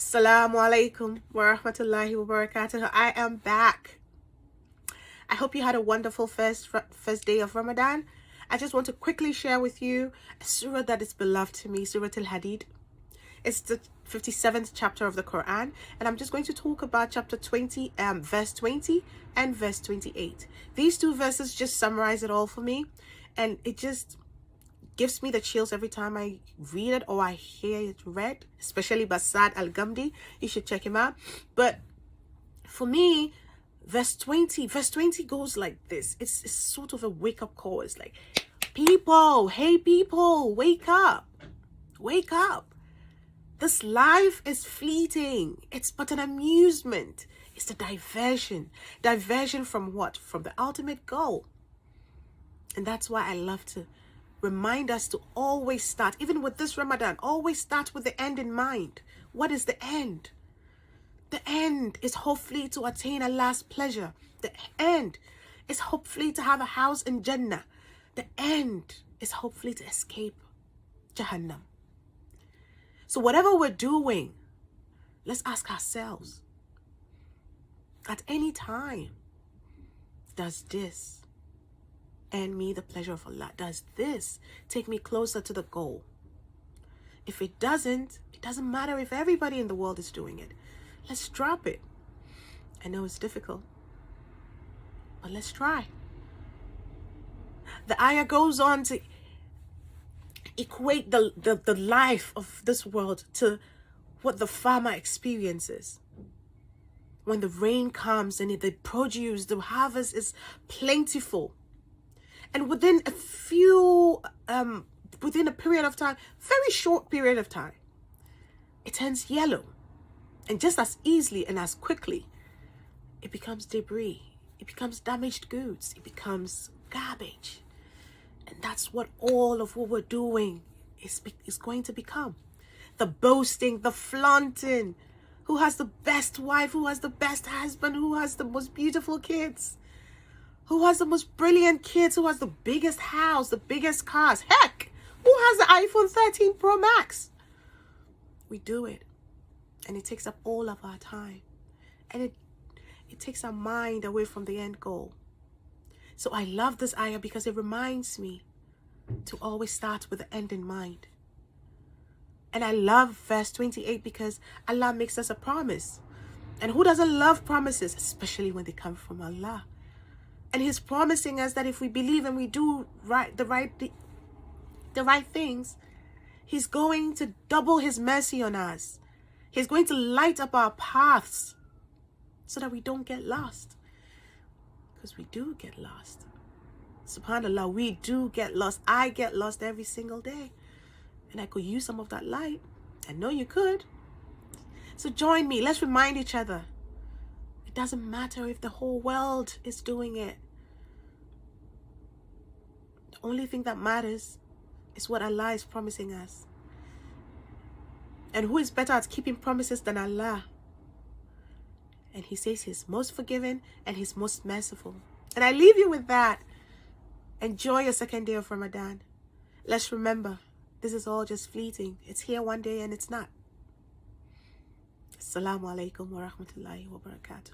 Assalamu alaikum wa rahmatullahi wa barakatuh. I am back. I hope you had a wonderful first day of Ramadan. I just want to quickly share with you a surah that is beloved to me, Surah Al-Hadid. It's the 57th chapter of the Quran, and I'm just going to talk about chapter 20, verse 20 and verse 28. These two verses just summarize it all for me, and it just gives me the chills every time I read it or I hear it read, especially by Saad Al-Ghamdi. You should check him out. But for me, verse 20 goes like this. It's sort of a wake-up call. It's like, people, hey people, wake up. Wake up. This life is fleeting. It's but an amusement. It's a diversion. Diversion from what? From the ultimate goal. And that's why I love to remind us to always start, even with this Ramadan, always start with the end in mind. What is the end? The end is hopefully to attain Allah's pleasure. The end is hopefully to have a house in Jannah. The end is hopefully to escape Jahannam. So whatever we're doing, let's ask ourselves, at any time, does this earn me the pleasure of Allah? Does this take me closer to the goal? If it doesn't matter if everybody in the world is doing it. Let's drop it. I know it's difficult, but let's try. The ayah goes on to equate the life of this world to what the farmer experiences. When the rain comes and the produce, the harvest is plentiful. And within a period of time, very short period of time, it turns yellow. And just as easily and as quickly, it becomes debris. It becomes damaged goods. It becomes garbage. And that's what all of what we're doing is going to become. The boasting, the flaunting. Who has the best wife? Who has the best husband? Who has the most beautiful kids? Who has the most brilliant kids? Who has the biggest house, the biggest cars? Heck, who has the iPhone 13 Pro Max? We do it. And it takes up all of our time. And it takes our mind away from the end goal. So I love this ayah because it reminds me to always start with the end in mind. And I love verse 28 because Allah makes us a promise. And who doesn't love promises, especially when they come from Allah? And he's promising us that if we believe and we do the right things, he's going to double his mercy on us. He's going to light up our paths so that we don't get lost. Because we do get lost. SubhanAllah, we do get lost. I get lost every single day. And I could use some of that light. I know you could. So join me. Let's remind each other. It doesn't matter if the whole world is doing it. The only thing that matters is what Allah is promising us. And who is better at keeping promises than Allah? And he says he's most forgiving and he's most merciful. And I leave you with that. Enjoy your second day of Ramadan. Let's remember, this is all just fleeting. It's here one day and it's not. Assalamu alaikum wa rahmatullahi wa barakatuh.